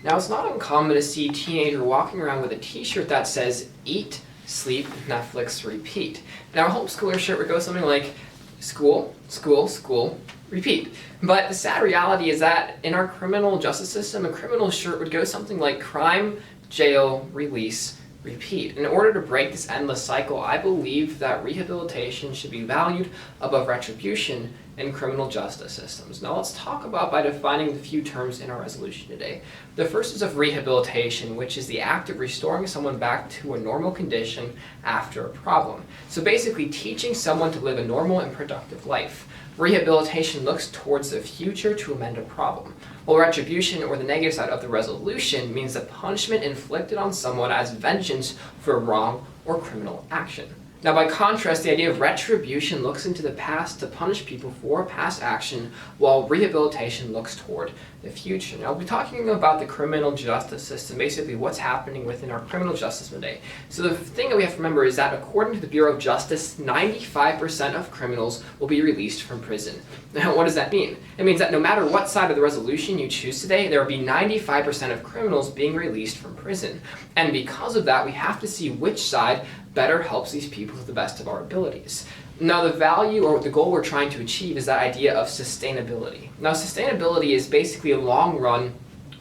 Now, it's not uncommon to see a teenager walking around with a t-shirt that says, eat, sleep, Netflix, repeat. Now, a homeschooler shirt would go something like, school, school, school, repeat. But the sad reality is that in our criminal justice system, a criminal shirt would go something like crime, jail, release, repeat. In order to break this endless cycle, I believe that rehabilitation should be valued above retribution in criminal justice systems. Now let's talk about by defining the few terms in our resolution today. The first is of rehabilitation, which is the act of restoring someone back to a normal condition after a problem. So basically teaching someone to live a normal and productive life. Rehabilitation looks towards the future to amend a problem, while retribution, or the negative side of the resolution, means the punishment inflicted on someone as vengeance for wrong or criminal action. Now, by contrast, the idea of retribution looks into the past to punish people for past action, while rehabilitation looks toward the future. Now, we'll be talking about the criminal justice system, basically what's happening within our criminal justice today. So the thing that we have to remember is that according to the Bureau of Justice, 95% of criminals will be released from prison. Now, what does that mean? It means that no matter what side of the resolution you choose today, there will be 95% of criminals being released from prison. And because of that, we have to see which side better helps these people to the best of our abilities. Now, the value or the goal we're trying to achieve is that idea of sustainability. Now, sustainability is basically a long-run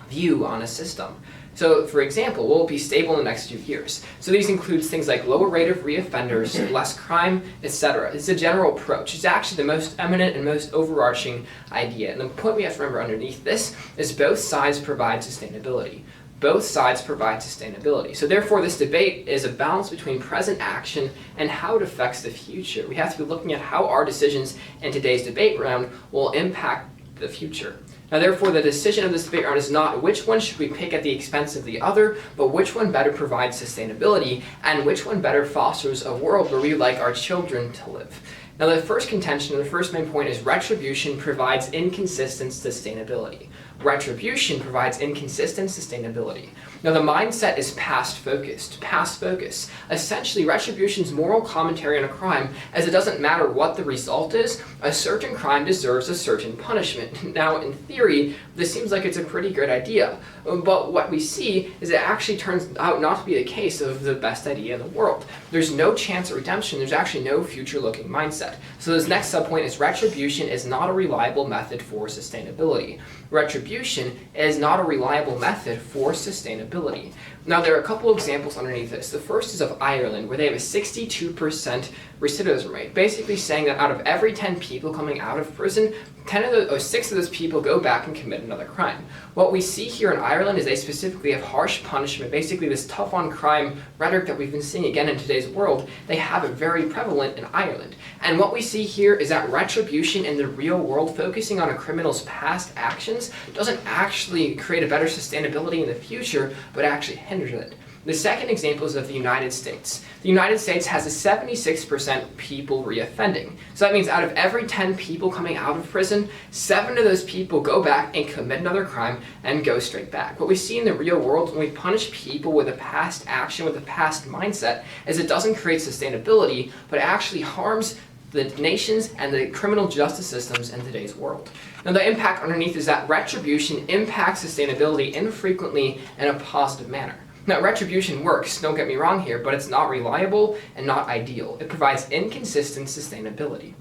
view on a system. So, for example, will it be stable in the next few years? So these includes things like lower rate of reoffenders, less crime, etc. It's a general approach. It's actually the most eminent and most overarching idea. And the point we have to remember underneath this is both sides provide sustainability. Both sides provide sustainability. So therefore, this debate is a balance between present action and how it affects the future. We have to be looking at how our decisions in today's debate round will impact the future. Now, therefore, the decision of this debate round is not which one should we pick at the expense of the other, but which one better provides sustainability and which one better fosters a world where we like our children to live. Now, the first contention, the first main point is retribution provides inconsistent sustainability. Retribution provides inconsistent sustainability. Now, the mindset is past-focused. Past focus. Essentially, retribution's moral commentary on a crime, as it doesn't matter what the result is, a certain crime deserves a certain punishment. Now, in theory, this seems like it's a pretty good idea, but what we see is it actually turns out not to be the case of the best idea in the world. There's no chance of redemption. There's actually no future-looking mindset. So this next subpoint is retribution is not a reliable method for sustainability. Retribution is not a reliable method for sustainability. Now, there are a couple of examples underneath this. The first is of Ireland, where they have a 62% recidivism rate, basically saying that out of every 10 people coming out of prison, 6 of those people go back and commit another crime. What we see here in Ireland is they specifically have harsh punishment, basically this tough on crime rhetoric that we've been seeing again in today's world. They have it very prevalent in Ireland. And what we see here is that retribution in the real world, focusing on a criminal's past actions, doesn't actually create a better sustainability in the future, but actually hinders it. The second example is of the United States. The United States has a 76% people reoffending. So that means out of every 10 people coming out of prison, 7 of those people go back and commit another crime and go straight back. What we see in the real world when we punish people with a past action, with a past mindset, is it doesn't create sustainability, but it actually harms the nations and the criminal justice systems in today's world. Now, the impact underneath is that retribution impacts sustainability infrequently in a positive manner. Now, retribution works, don't get me wrong here, but it's not reliable and not ideal. It provides inconsistent sustainability.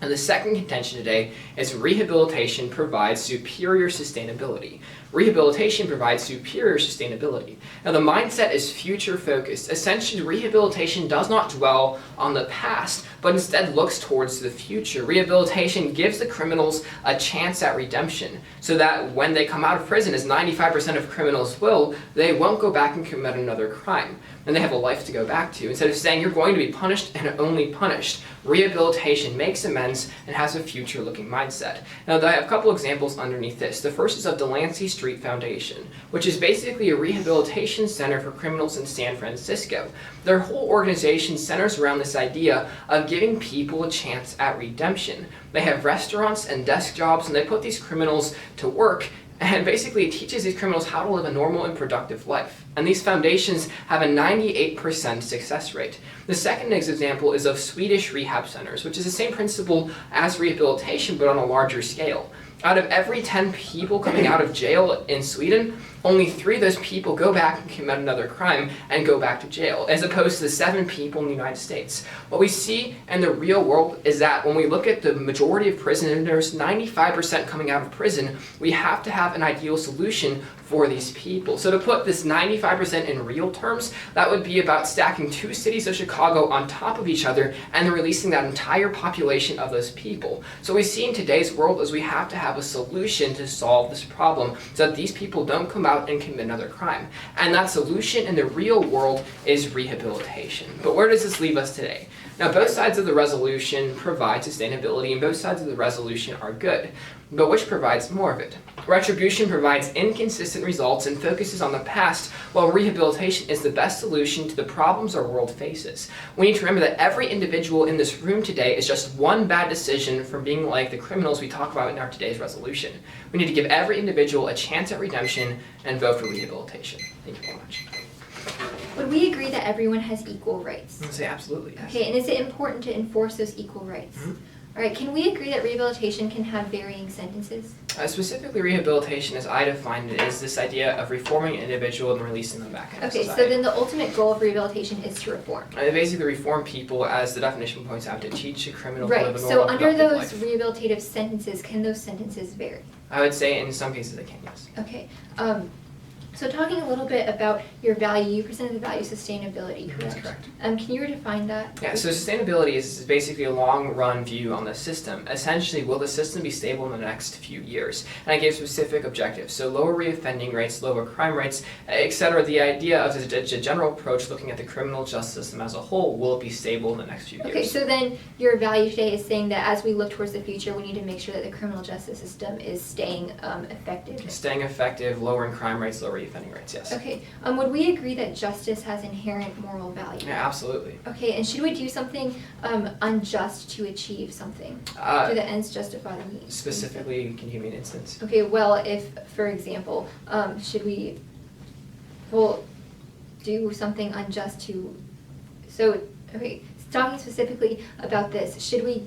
And the second contention today is rehabilitation provides superior sustainability. Rehabilitation provides superior sustainability. Now, the mindset is future-focused. Essentially, rehabilitation does not dwell on the past, but instead looks towards the future. Rehabilitation gives the criminals a chance at redemption, so that when they come out of prison, as 95% of criminals will, they won't go back and commit another crime. And they have a life to go back to. Instead of saying you're going to be punished and only punished, rehabilitation makes amends and has a future-looking mindset. Now, I have a couple examples underneath this. The first is of Delancey Street Foundation, which is basically a rehabilitation center for criminals in San Francisco. Their whole organization centers around this idea of giving people a chance at redemption. They have restaurants and desk jobs, and they put these criminals to work. And basically, it teaches these criminals how to live a normal and productive life. And these foundations have a 98% success rate. The second example is of Swedish rehab centers, which is the same principle as rehabilitation, but on a larger scale. Out of every 10 people coming out of jail in Sweden, only 3 of those people go back and commit another crime and go back to jail, as opposed to the 7 people in the United States. What we see in the real world is that when we look at the majority of prisoners, 95% coming out of prison, we have to have an ideal solution for these people. So to put this 95% in real terms, that would be about stacking 2 cities of Chicago on top of each other and then releasing that entire population of those people. So what we see in today's world is we have to have a solution to solve this problem so that these people don't come out and commit another crime. And that solution in the real world is rehabilitation. But where does this leave us today? Now, both sides of the resolution provide sustainability, and both sides of the resolution are good. But which provides more of it? Retribution provides inconsistent results and focuses on the past, while rehabilitation is the best solution to the problems our world faces. We need to remember that every individual in this room today is just one bad decision from being like the criminals we talk about in our today's resolution. We need to give every individual a chance at redemption and vote for rehabilitation. Thank you very much. Would we agree that everyone has equal rights? I would say absolutely, yes. Okay, and is it important to enforce those equal rights? Mm-hmm. All right, can we agree that rehabilitation can have varying sentences? Specifically, rehabilitation, as I defined it, is this idea of reforming an individual and releasing them back into Okay, society. so then the ultimate goal of rehabilitation is to reform. Basically reform people, as the definition points out, to teach a criminal to live Right, a so normal, under productive those life. rehabilitative sentences, can those sentences vary? I would say in some cases they can, yes. Okay, so talking a little bit about your value, you presented the value sustainability, correct? That's correct. Can you redefine that? Yeah, so sustainability is basically a long-run view on the system. Essentially, will the system be stable in the next few years? And I gave specific objectives. So lower reoffending rates, lower crime rates, etc. The idea of a general approach looking at the criminal justice system as a whole, will it be stable in the next few years? Okay, so then your value today is saying that as we look towards the future, we need to make sure that the criminal justice system is staying effective. Staying effective, lowering crime rates, lower reoffending rates, yes. Okay, would we agree that justice has inherent moral value? Yeah, absolutely. Okay, and should we do something unjust to achieve something? Do the ends justify the means? Specifically, can you give me an instance? Okay, well, if, for example, should we, do something unjust to, so, okay, talking specifically about this, should we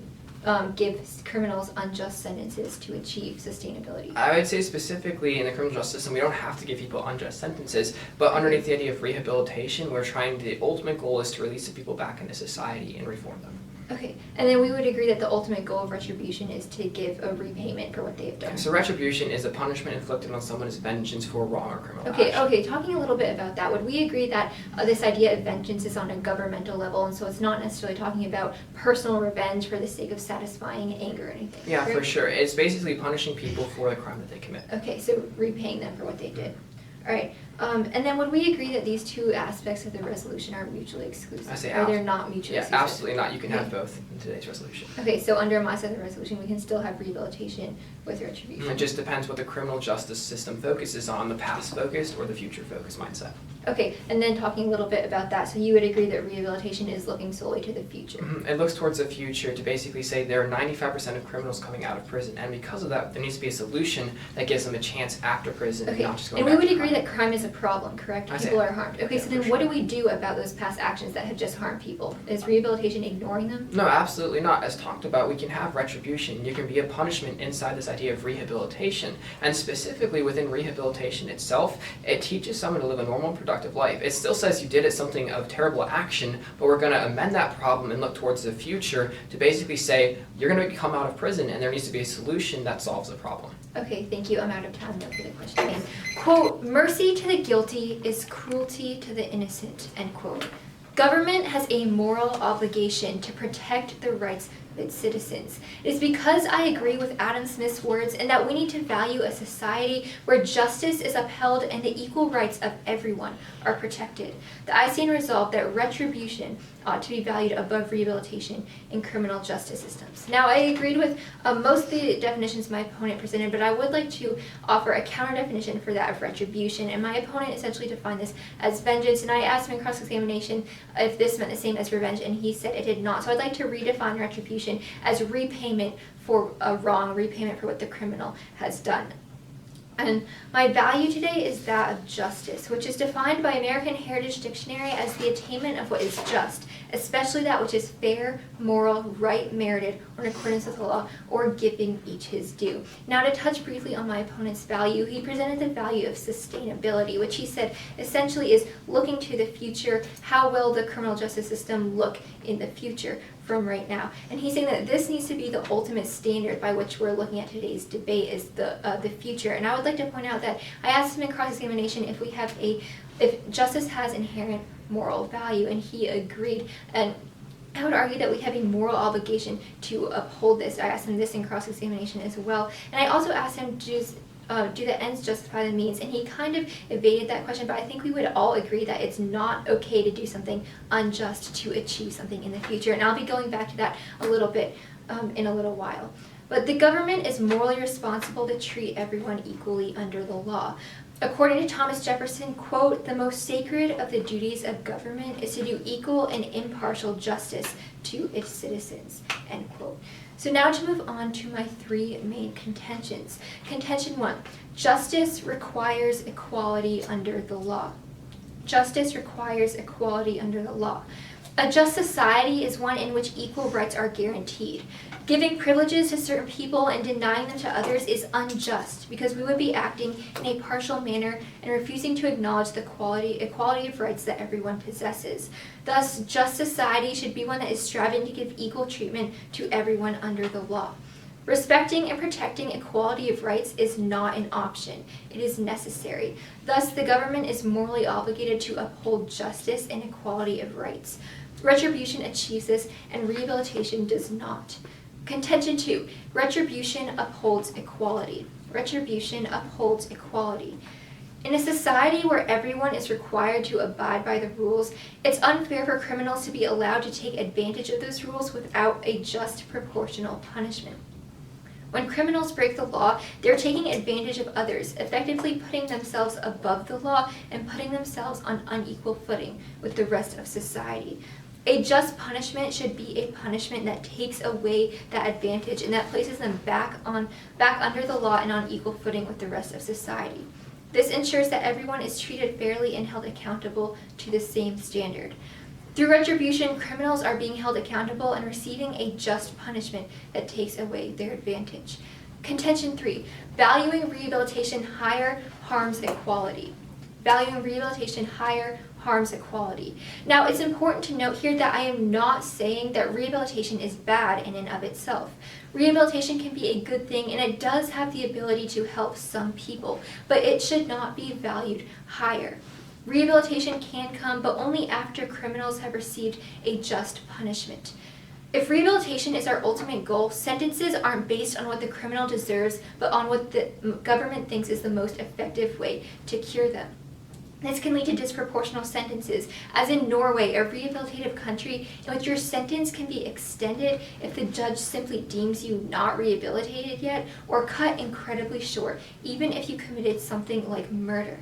give criminals unjust sentences to achieve sustainability? I would say specifically in the criminal justice system, we don't have to give people unjust sentences, but underneath the idea of rehabilitation, the ultimate goal is to release the people back into society and reform them. Okay, and then we would agree that the ultimate goal of retribution is to give a repayment for what they have done. So retribution is a punishment inflicted on someone as vengeance for wrong or criminal Okay, action. okay, talking a little bit about that, would we agree that this idea of vengeance is on a governmental level, and so it's not necessarily talking about personal revenge for the sake of satisfying anger or anything? Yeah, correct? for sure. It's basically punishing people for the crime that they commit. Okay, so repaying them for what they did. All right, and then would we agree that these two aspects of the resolution are mutually exclusive? I say Or they're not mutually exclusive? Yeah, absolutely not. You can have Okay. both in today's resolution. Okay, so under my side of the resolution, we can still have rehabilitation with retribution. It just depends what the criminal justice system focuses on, the past-focused or the future-focused mindset. Okay, and then talking a little bit about that, so you would agree that rehabilitation is looking solely to the future? It looks towards the future to basically say there are 95% of criminals coming out of prison, and because of that, there needs to be a solution that gives them a chance after prison, Okay, not just going and back we would to agree crime. that crime is a problem, correct? I say- People are harmed. Okay, yeah, so for then sure. what do we do about those past actions that have just harmed people? Is rehabilitation ignoring them? No, absolutely not. As talked about, we can have retribution. You can be a punishment inside this idea of rehabilitation. And specifically within rehabilitation itself, it teaches someone to live a normal, productive life. It still says you did something of terrible action, but we're going to amend that problem and look towards the future to basically say, you're going to come out of prison and there needs to be a solution that solves the problem. Okay, thank you. I'm out of time though for the questioning. Quote, mercy to the guilty is cruelty to the innocent, end quote. Government has a moral obligation to protect the rights of its citizens. It is because I agree with Adam Smith's words and that we need to value a society where justice is upheld and the equal rights of everyone are protected that I stand resolved that retribution ought to be valued above rehabilitation in criminal justice systems. Now, I agreed with most of the definitions my opponent presented, but I would like to offer a counter definition for that of retribution. And my opponent essentially defined this as vengeance, and I asked him in cross-examination if this meant the same as revenge, and he said it did not. So I'd like to redefine retribution as repayment for a wrong, repayment for what the criminal has done. And my value today is that of justice, which is defined by American Heritage Dictionary as the attainment of what is just, especially that which is fair, moral, right, merited, or in accordance with the law, or giving each his due. Now, to touch briefly on my opponent's value, he presented the value of sustainability, which he said essentially is looking to the future, how will the criminal justice system look in the future from right now. And he's saying that this needs to be the ultimate standard by which we're looking at today's debate is the future. And I would like to point out that I asked him in cross-examination if justice has inherent moral value, and he agreed. And I would argue that we have a moral obligation to uphold this. I asked him this in cross-examination as well. And I also asked him do the ends justify the means? And he kind of evaded that question, but I think we would all agree that it's not okay to do something unjust to achieve something in the future. And I'll be going back to that a little bit in a little while. But the government is morally responsible to treat everyone equally under the law. According to Thomas Jefferson, quote, "The most sacred of the duties of government is to do equal and impartial justice to its citizens," end quote. So now to move on to my three main contentions. Contention 1, justice requires equality under the law. Justice requires equality under the law. A just society is one in which equal rights are guaranteed. Giving privileges to certain people and denying them to others is unjust because we would be acting in a partial manner and refusing to acknowledge the equality of rights that everyone possesses. Thus, just society should be one that is striving to give equal treatment to everyone under the law. Respecting and protecting equality of rights is not an option. It is necessary. Thus, the government is morally obligated to uphold justice and equality of rights. Retribution achieves this, and rehabilitation does not. Contention 2, retribution upholds equality. Retribution upholds equality. In a society where everyone is required to abide by the rules, it's unfair for criminals to be allowed to take advantage of those rules without a just proportional punishment. When criminals break the law, they're taking advantage of others, effectively putting themselves above the law and putting themselves on unequal footing with the rest of society. A just punishment should be a punishment that takes away that advantage and that places them back under the law and on equal footing with the rest of society. This ensures that everyone is treated fairly and held accountable to the same standard. Through retribution, criminals are being held accountable and receiving a just punishment that takes away their advantage. Contention 3, valuing rehabilitation higher harms equality. Valuing rehabilitation higher harms equality. Now, it's important to note here that I am not saying that rehabilitation is bad in and of itself. Rehabilitation can be a good thing, and it does have the ability to help some people, but it should not be valued higher. Rehabilitation can come, but only after criminals have received a just punishment. If rehabilitation is our ultimate goal, sentences aren't based on what the criminal deserves, but on what the government thinks is the most effective way to cure them. This can lead to disproportional sentences, as in Norway, a rehabilitative country in which your sentence can be extended if the judge simply deems you not rehabilitated yet, or cut incredibly short, even if you committed something like murder.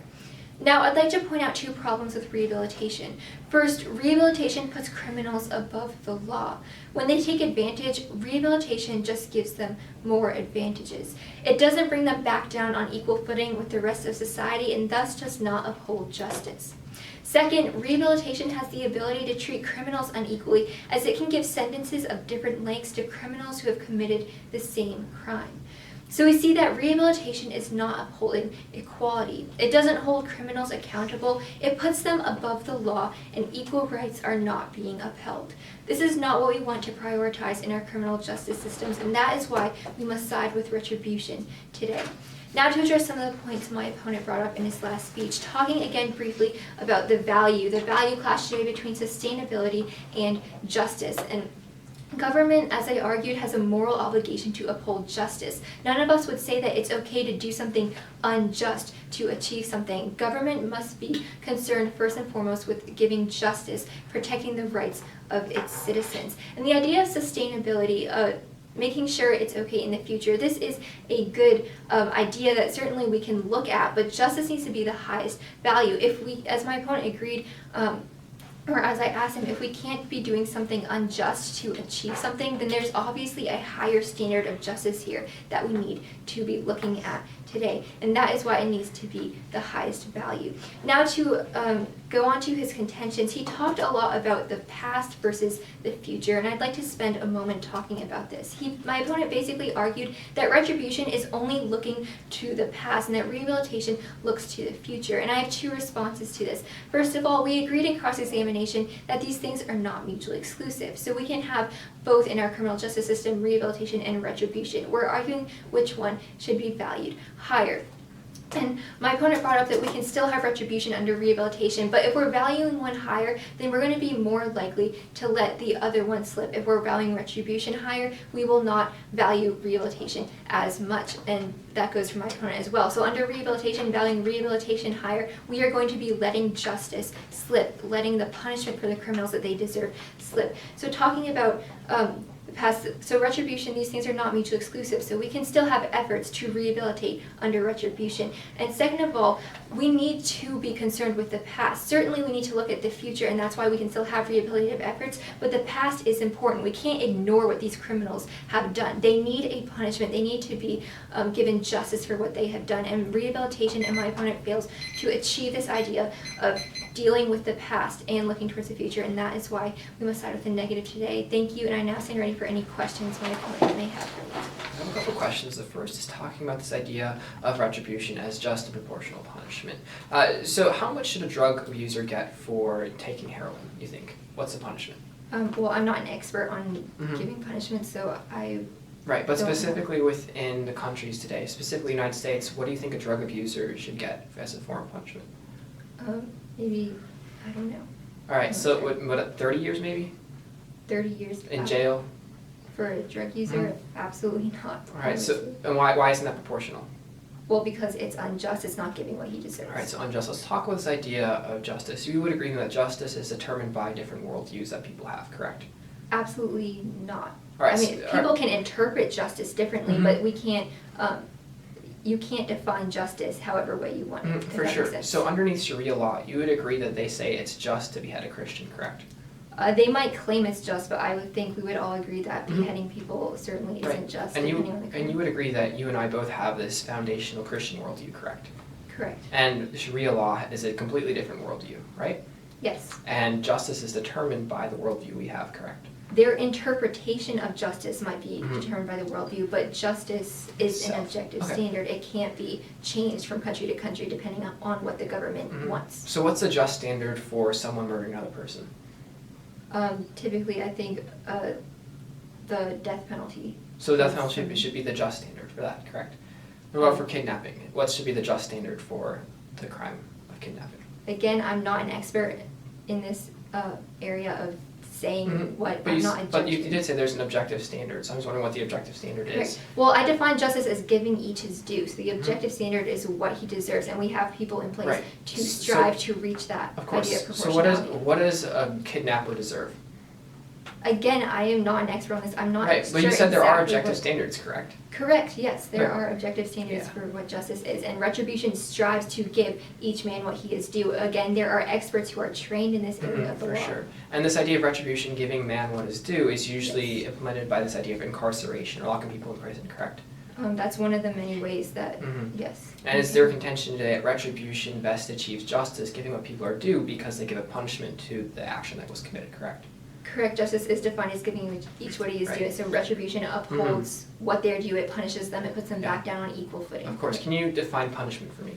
Now, I'd like to point out two problems with rehabilitation. First, rehabilitation puts criminals above the law. When they take advantage, rehabilitation just gives them more advantages. It doesn't bring them back down on equal footing with the rest of society and thus does not uphold justice. Second, rehabilitation has the ability to treat criminals unequally, as it can give sentences of different lengths to criminals who have committed the same crime. So we see that rehabilitation is not upholding equality. It doesn't hold criminals accountable. It puts them above the law, and equal rights are not being upheld. This is not what we want to prioritize in our criminal justice systems, and that is why we must side with retribution today. Now to address some of the points my opponent brought up in his last speech, talking again briefly about the value clash today between sustainability and justice. And government, as I argued, has a moral obligation to uphold justice. None of us would say that it's okay to do something unjust to achieve something. Government must be concerned first and foremost with giving justice, protecting the rights of its citizens. And the idea of sustainability, making sure it's okay in the future, this is a good idea that certainly we can look at, but justice needs to be the highest value. If we, as my opponent agreed, or as I asked him, if we can't be doing something unjust to achieve something, then there's obviously a higher standard of justice here that we need to be looking at today. And that is why it needs to be the highest value. Now to go on to his contentions, he talked a lot about the past versus the future, and I'd like to spend a moment talking about this. My opponent basically argued that retribution is only looking to the past and that rehabilitation looks to the future. And I have two responses to this. First of all, we agreed in cross-examination that these things are not mutually exclusive. So we can have both in our criminal justice system, rehabilitation and retribution. We're arguing which one should be valued higher. And my opponent brought up that we can still have retribution under rehabilitation, but if we're valuing one higher, then we're going to be more likely to let the other one slip. If we're valuing retribution higher, we will not value rehabilitation as much, and that goes for my opponent as well. So under rehabilitation, valuing rehabilitation higher, we are going to be letting justice slip, letting the punishment for the criminals that they deserve slip. So talking about so retribution, these things are not mutually exclusive, so we can still have efforts to rehabilitate under retribution. And second of all, we need to be concerned with the past. Certainly we need to look at the future, and that's why we can still have rehabilitative efforts, but the past is important. We can't ignore what these criminals have done. They need a punishment. They need to be given justice for what they have done, and rehabilitation, and my opponent fails to achieve this idea of dealing with the past and looking towards the future, and that is why we must side with the negative today. Thank you, and I now stand ready for any questions my opponent may have. I have a couple questions. The first is talking about this idea of retribution as just a proportional punishment. So how much should a drug abuser get for taking heroin, you think? What's the punishment? Well, I'm not an expert on giving punishment, so I Right, but don't specifically within the countries today, specifically the United States, what do you think a drug abuser should get as a form of punishment? Maybe, I don't know. All right, so what 30 years maybe? 30 years. In jail? For a drug user? Absolutely not. All right, so and why isn't that proportional? Well, because it's unjust. It's not giving what he deserves. All right, so unjust. Let's talk about this idea of justice. You would agree that justice is determined by different worldviews that people have, correct? Absolutely not. All right, I mean, people can interpret justice differently, but we can't. You can't define justice however way you want it. For sure. So underneath Sharia law, you would agree that they say it's just to behead a Christian, correct? They might claim it's just, but I would think we would all agree that beheading people certainly isn't just. And you would agree that you and I both have this foundational Christian worldview, correct? Correct. And Sharia law is a completely different worldview, right? Yes. And justice is determined by the worldview we have, correct? Their interpretation of justice might be determined by the worldview, but justice is an objective standard. It can't be changed from country to country depending on what the government wants. So what's the just standard for someone murdering another person? Typically, I think the death penalty. So the death penalty should be the just standard for that, correct? What about for kidnapping? What should be the just standard for the crime of kidnapping? Again, I'm not an expert in this area of saying what I'm not a judge. But you did say there's an objective standard, so I'm just wondering what the objective standard is. Right. Well, I define justice as giving each his due. So the objective standard is what he deserves, and we have people in place to strive to reach that idea of proportionality. So what does a kidnapper deserve? Again, I am not an expert on this. I'm not sure. But you said there are objective standards, correct? Correct, yes. There are objective standards for what justice is, and retribution strives to give each man what he is due. Again, there are experts who are trained in this area of the law. For sure. And this idea of retribution, giving man what is due, is usually implemented by this idea of incarceration, or locking people in prison, correct? That's one of the many ways that, yes. And it's their contention today that retribution best achieves justice, giving what people are due, because they give a punishment to the action that was committed, correct? Correct. Justice is defined as giving each what he is due. So retribution upholds what they're due. It punishes them. It puts them back down on equal footing. Of course. Can you define punishment for me?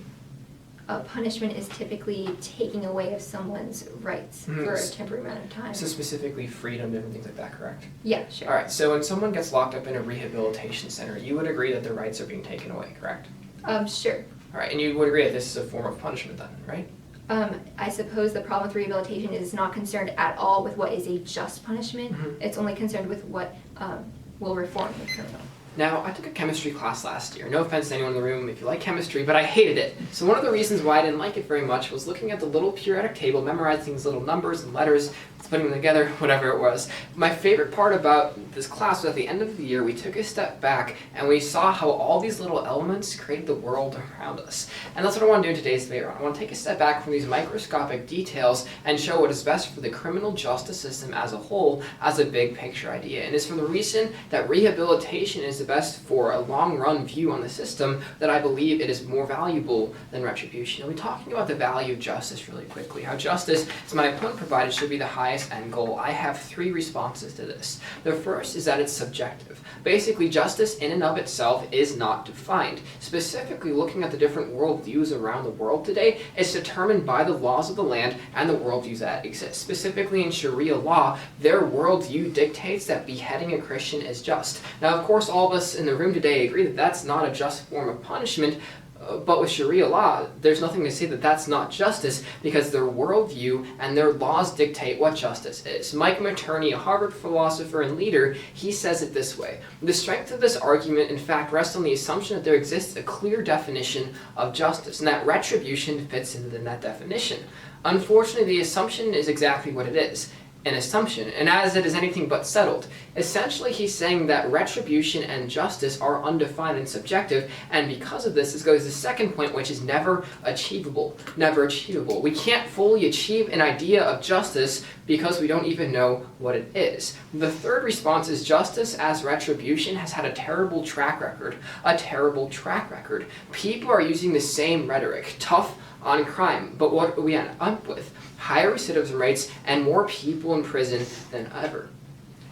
Punishment is typically taking away of someone's rights for a temporary amount of time. So specifically freedom, different things like that, correct? Yeah, sure. All right. So when someone gets locked up in a rehabilitation center, you would agree that their rights are being taken away, correct? Sure. All right. And you would agree that this is a form of punishment then, right? I suppose the problem with rehabilitation is not concerned at all with what is a just punishment. It's only concerned with what will reform the criminal. Now, I took a chemistry class last year. No offense to anyone in the room if you like chemistry, but I hated it. So one of the reasons why I didn't like it very much was looking at the little periodic table, memorizing these little numbers and letters, putting them together, whatever it was. My favorite part about this class was at the end of the year, we took a step back and we saw how all these little elements create the world around us. And that's what I want to do in today's debate round. I want to take a step back from these microscopic details and show what is best for the criminal justice system as a whole as a big picture idea. And it's for the reason that rehabilitation is the best for a long-run view on the system that I believe it is more valuable than retribution. I'll be talking about the value of justice really quickly. How justice, as my opponent provided, should be the highest end goal. I have three responses to this. The first is that it's subjective. Basically, justice in and of itself is not defined. Specifically, looking at the different worldviews around the world today, it's determined by the laws of the land and the worldviews that exist. Specifically in Sharia law, their worldview dictates that beheading a Christian is just. Now, of course, all of us in the room today agree that that's not a just form of punishment, but with Sharia law, there's nothing to say that that's not justice because their worldview and their laws dictate what justice is. Mike Materney, a Harvard philosopher and leader, he says it this way. The strength of this argument, in fact, rests on the assumption that there exists a clear definition of justice and that retribution fits into that definition. Unfortunately, the assumption is exactly what it is. An assumption, and as it is anything but settled. Essentially, he's saying that retribution and justice are undefined and subjective, and because of this goes to the second point, which is never achievable. Never achievable. We can't fully achieve an idea of justice because we don't even know what it is. The third response is justice as retribution has had a terrible track record. A terrible track record. People are using the same rhetoric, tough on crime, but what do we end up with? Higher recidivism rates and more people in prison than ever.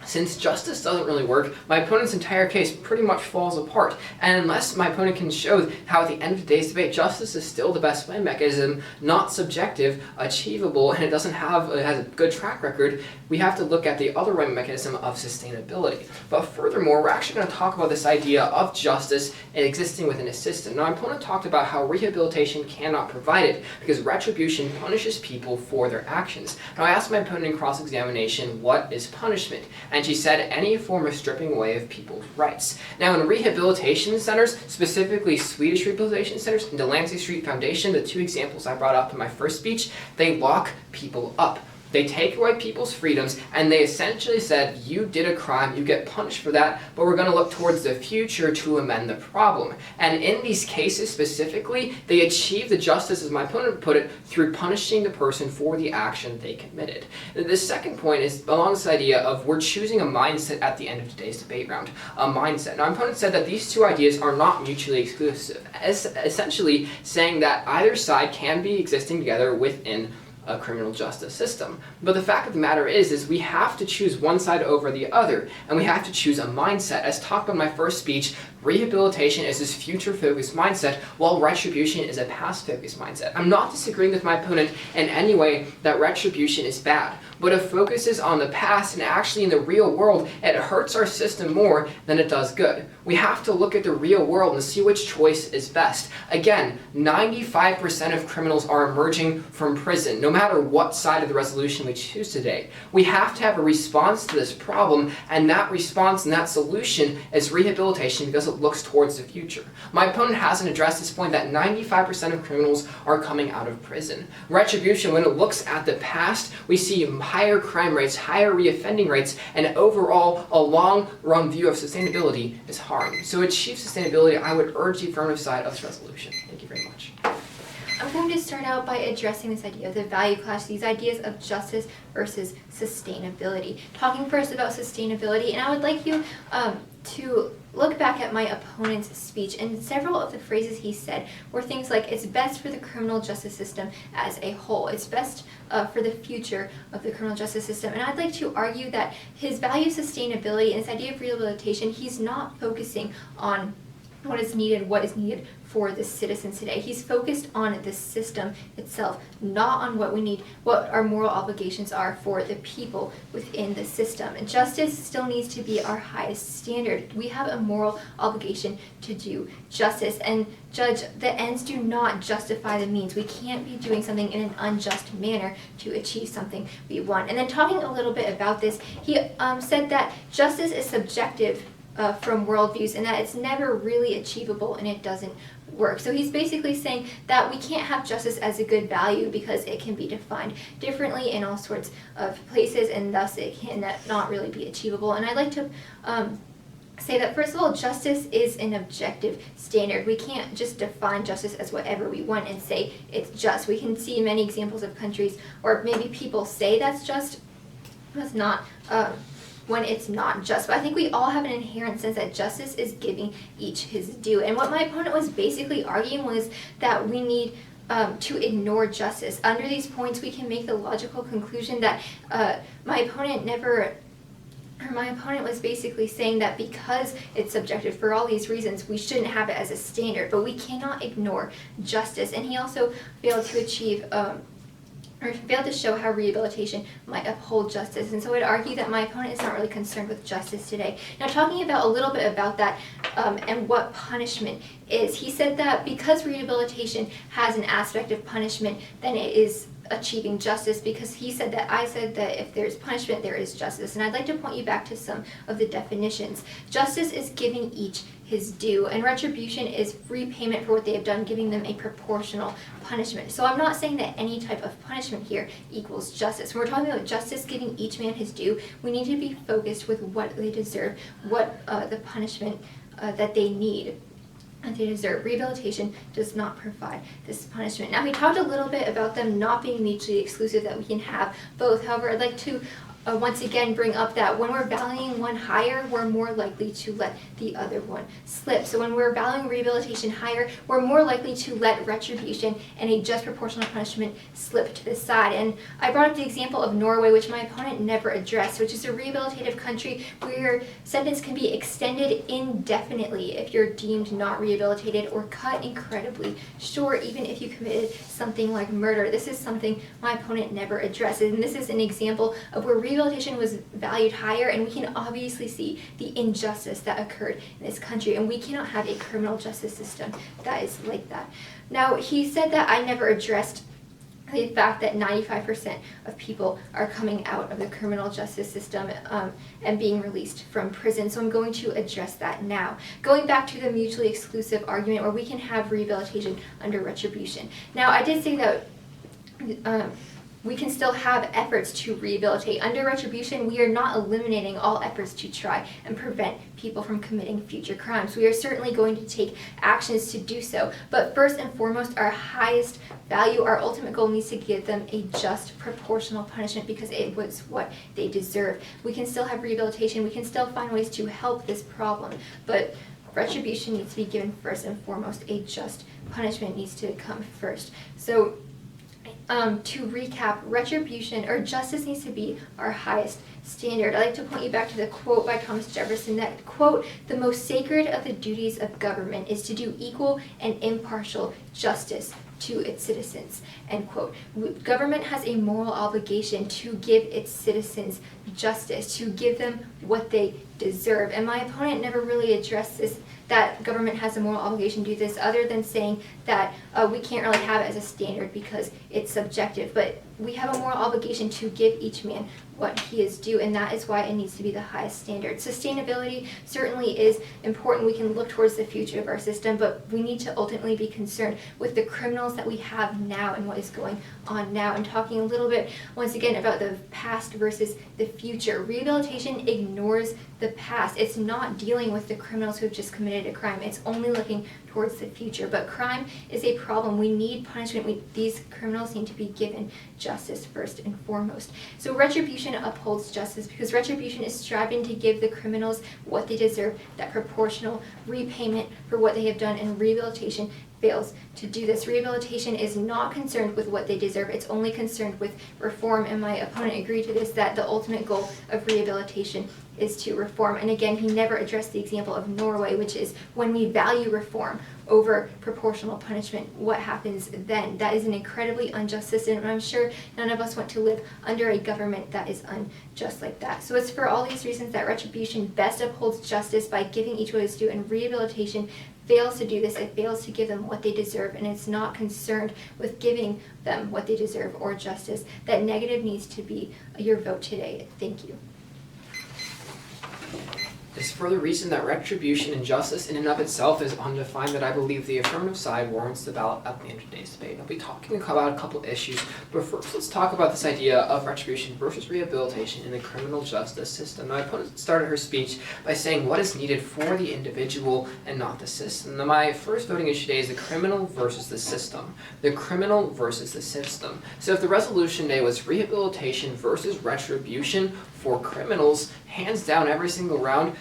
Since justice doesn't really work, my opponent's entire case pretty much falls apart. And unless my opponent can show how at the end of today's debate, justice is still the best way mechanism, not subjective, achievable, and it has a good track record, we have to look at the other way mechanism of sustainability. But furthermore, we're actually going to talk about this idea of justice existing within a system. Now, my opponent talked about how rehabilitation cannot provide it because retribution punishes people for their actions. Now, I asked my opponent in cross-examination, what is punishment? And she said any form of stripping away of people's rights. Now, in rehabilitation centers, specifically Swedish rehabilitation centers and Delancey Street Foundation, the two examples I brought up in my first speech, they lock people up. They take away people's freedoms, and they essentially said, you did a crime, you get punished for that, but we're going to look towards the future to amend the problem. And in these cases specifically, they achieve the justice, as my opponent put it, through punishing the person for the action they committed. The second point is along this idea of we're choosing a mindset at the end of today's debate round. A mindset. Now, my opponent said that these two ideas are not mutually exclusive, essentially saying that either side can be existing together within a criminal justice system. But the fact of the matter is we have to choose one side over the other, and we have to choose a mindset. As talked about in my first speech, rehabilitation is this future-focused mindset, while retribution is a past-focused mindset. I'm not disagreeing with my opponent in any way that retribution is bad, but it focuses on the past, and actually in the real world, it hurts our system more than it does good. We have to look at the real world and see which choice is best. Again, 95% of criminals are emerging from prison, no matter what side of the resolution we choose today. We have to have a response to this problem, and that response and that solution is rehabilitation because it looks towards the future. My opponent hasn't addressed this point that 95% of criminals are coming out of prison. Retribution, when it looks at the past, we see higher crime rates, higher reoffending rates, and overall a long-run view of sustainability is harm. So to achieve sustainability, I would urge the affirmative side of this resolution. Thank you very much. I'm going to start out by addressing this idea of the value clash, these ideas of justice versus sustainability. Talking first about sustainability, and I would like you to look back at my opponent's speech, and several of the phrases he said were things like, it's best for the criminal justice system as a whole, it's best for the future of the criminal justice system. And I'd like to argue that his value of sustainability and his idea of rehabilitation, he's not focusing on what is needed for the citizens today. He's focused on the system itself, not on what we need, what our moral obligations are for the people within the system. And justice still needs to be our highest standard. We have a moral obligation to do justice. And Judge, the ends do not justify the means. We can't be doing something in an unjust manner to achieve something we want. And then talking a little bit about this, he said that justice is subjective from worldviews, and that it's never really achievable and it doesn't work. So he's basically saying that we can't have justice as a good value because it can be defined differently in all sorts of places, and thus it can not really be achievable. And I'd like to say that, first of all, justice is an objective standard. We can't just define justice as whatever we want and say it's just. We can see many examples of countries, or maybe people say that's just, that's not, when it's not just. But I think we all have an inherent sense that justice is giving each his due. And what my opponent was basically arguing was that we need to ignore justice. Under these points, we can make the logical conclusion that my opponent was basically saying that because it's subjective for all these reasons, we shouldn't have it as a standard, but we cannot ignore justice. And he also failed to achieve, or failed to show how rehabilitation might uphold justice. And so I'd argue that my opponent is not really concerned with justice today. Now, talking about a little bit about that and what punishment is, he said that because rehabilitation has an aspect of punishment, then it is achieving justice, because he said that I said that if there's punishment, there is justice. And I'd like to point you back to some of the definitions. Justice is giving each his due, and retribution is repayment for what they have done, giving them a proportional punishment. So I'm not saying that any type of punishment here equals justice. When we're talking about justice giving each man his due, we need to be focused with what they deserve, what the punishment that they need. And they deserve. Rehabilitation does not provide this punishment. Now, we talked a little bit about them not being mutually exclusive, that we can have both. However, I'd like to once again bring up that when we're valuing one higher, we're more likely to let the other one slip. So when we're valuing rehabilitation higher, we're more likely to let retribution and a just proportional punishment slip to the side. And I brought up the example of Norway, which my opponent never addressed, which is a rehabilitative country where your sentence can be extended indefinitely if you're deemed not rehabilitated, or cut incredibly short even if you committed something like murder. This is something my opponent never addresses, and this is an example of where rehabilitation was valued higher, and we can obviously see the injustice that occurred in this country, and we cannot have a criminal justice system that is like that. Now, he said that I never addressed the fact that 95% of people are coming out of the criminal justice system and being released from prison, so I'm going to address that now. Going back to the mutually exclusive argument where we can have rehabilitation under retribution. Now, I did say that we can still have efforts to rehabilitate. Under retribution, we are not eliminating all efforts to try and prevent people from committing future crimes. We are certainly going to take actions to do so, but first and foremost, our highest value, our ultimate goal needs to give them a just proportional punishment because it was what they deserve. We can still have rehabilitation, we can still find ways to help this problem, but retribution needs to be given first and foremost. A just punishment needs to come first. So to recap, retribution or justice needs to be our highest standard. I'd like to point you back to the quote by Thomas Jefferson that, quote, "The most sacred of the duties of government is to do equal and impartial justice to its citizens," end quote. Government has a moral obligation to give its citizens justice, to give them what they deserve. And my opponent never really addressed this, that government has a moral obligation to do this, other than saying that we can't really have it as a standard because it's subjective. But we have a moral obligation to give each man what he is due, and that is why it needs to be the highest standard. Sustainability certainly is important. We can look towards the future of our system, but we need to ultimately be concerned with the criminals that we have now and what is going on now. And talking a little bit, once again, about the past versus the future. Rehabilitation ignores the past. It's not dealing with the criminals who have just committed a crime. It's only looking towards the future. But crime is a problem. We need punishment. These criminals need to be given justice first and foremost. So retribution upholds justice because retribution is striving to give the criminals what they deserve, that proportional repayment for what they have done, and rehabilitation fails to do this. Rehabilitation is not concerned with what they deserve. It's only concerned with reform, and my opponent agreed to this, that the ultimate goal of rehabilitation is to reform. And again, he never addressed the example of Norway, which is when we value reform over proportional punishment, what happens then? That is an incredibly unjust system, and I'm sure none of us want to live under a government that is unjust like that. So it's for all these reasons that retribution best upholds justice by giving each what is due, and rehabilitation fails to do this. It fails to give them what they deserve, and it's not concerned with giving them what they deserve or justice. That negative needs to be your vote today. Thank you. It's for the reason that retribution and justice in and of itself is undefined that I believe the affirmative side warrants the ballot at the end of today's debate. I'll be talking about a couple issues, but first let's talk about this idea of retribution versus rehabilitation in the criminal justice system. My opponent started her speech by saying what is needed for the individual and not the system. Now, my first voting issue today is the criminal versus the system. The criminal versus the system. So if the resolution today was rehabilitation versus retribution for criminals, hands down every single round,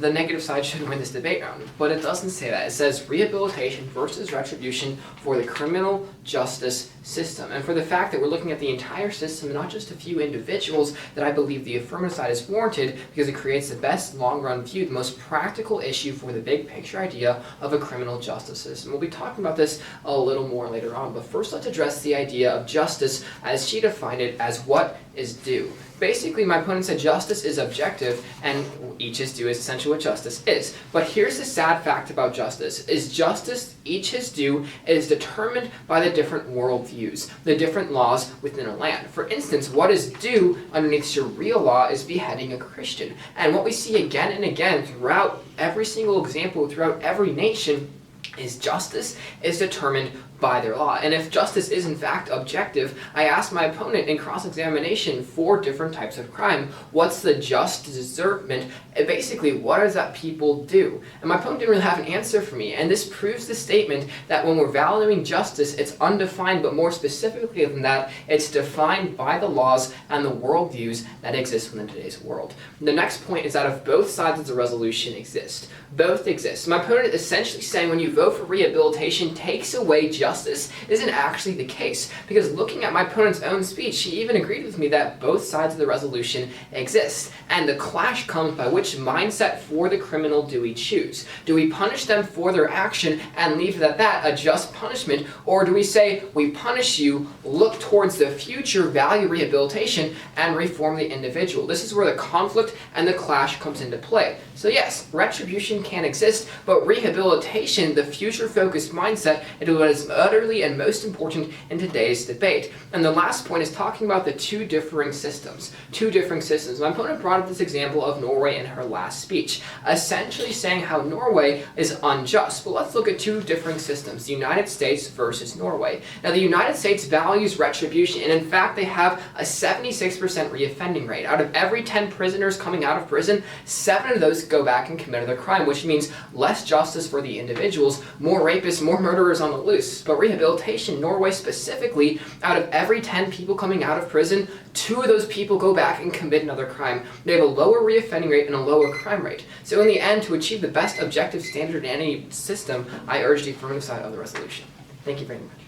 the negative side should win this debate round. But it doesn't say that. It says rehabilitation versus retribution for the criminal justice system. And for the fact that we're looking at the entire system, not just a few individuals, that I believe the affirmative side is warranted because it creates the best long-run view, the most practical issue for the big picture idea of a criminal justice system. We'll be talking about this a little more later on, but first let's address the idea of justice as she defined it as what is due. Basically, my opponent said justice is objective, and each is due is essentially what justice is. But here's the sad fact about justice, is justice, each is due, is determined by the different worldviews, the different laws within a land. For instance, what is due underneath Sharia law is beheading a Christian. And what we see again and again throughout every single example, throughout every nation, is justice is determined by their law. And if justice is in fact objective, I asked my opponent in cross-examination 4 different types of crime. What's the just deservement? And basically, what does that people do? And my opponent didn't really have an answer for me. And this proves the statement that when we're valuing justice, it's undefined, but more specifically than that, it's defined by the laws and the worldviews that exist within today's world. The next point is that if both sides of the resolution exist, both exist. My opponent is essentially saying when you vote for rehabilitation takes away justice isn't actually the case, because looking at my opponent's own speech, she even agreed with me that both sides of the resolution exist. And the clash comes by which mindset for the criminal do we choose? Do we punish them for their action and leave it at that, a just punishment, or do we say we punish you, look towards the future, value rehabilitation, and reform the individual? This is where the conflict and the clash comes into play. So yes, retribution can exist, but rehabilitation, the future-focused mindset, is what is utterly and most important in today's debate. And the last point is talking about the two differing systems. My opponent brought up this example of Norway in her last speech, essentially saying how Norway is unjust. But let's look at 2 differing systems, the United States versus Norway. Now, the United States values retribution, and in fact, they have a 76% reoffending rate. Out of every 10 prisoners coming out of prison, 7 of those go back and commit another crime, which means less justice for the individuals, more rapists, more murderers on the loose. But rehabilitation, Norway specifically, out of every 10 people coming out of prison, 2 of those people go back and commit another crime. They have a lower reoffending rate and a lower crime rate. So in the end, to achieve the best objective standard in any system, I urge the affirmative side of the resolution. Thank you very much.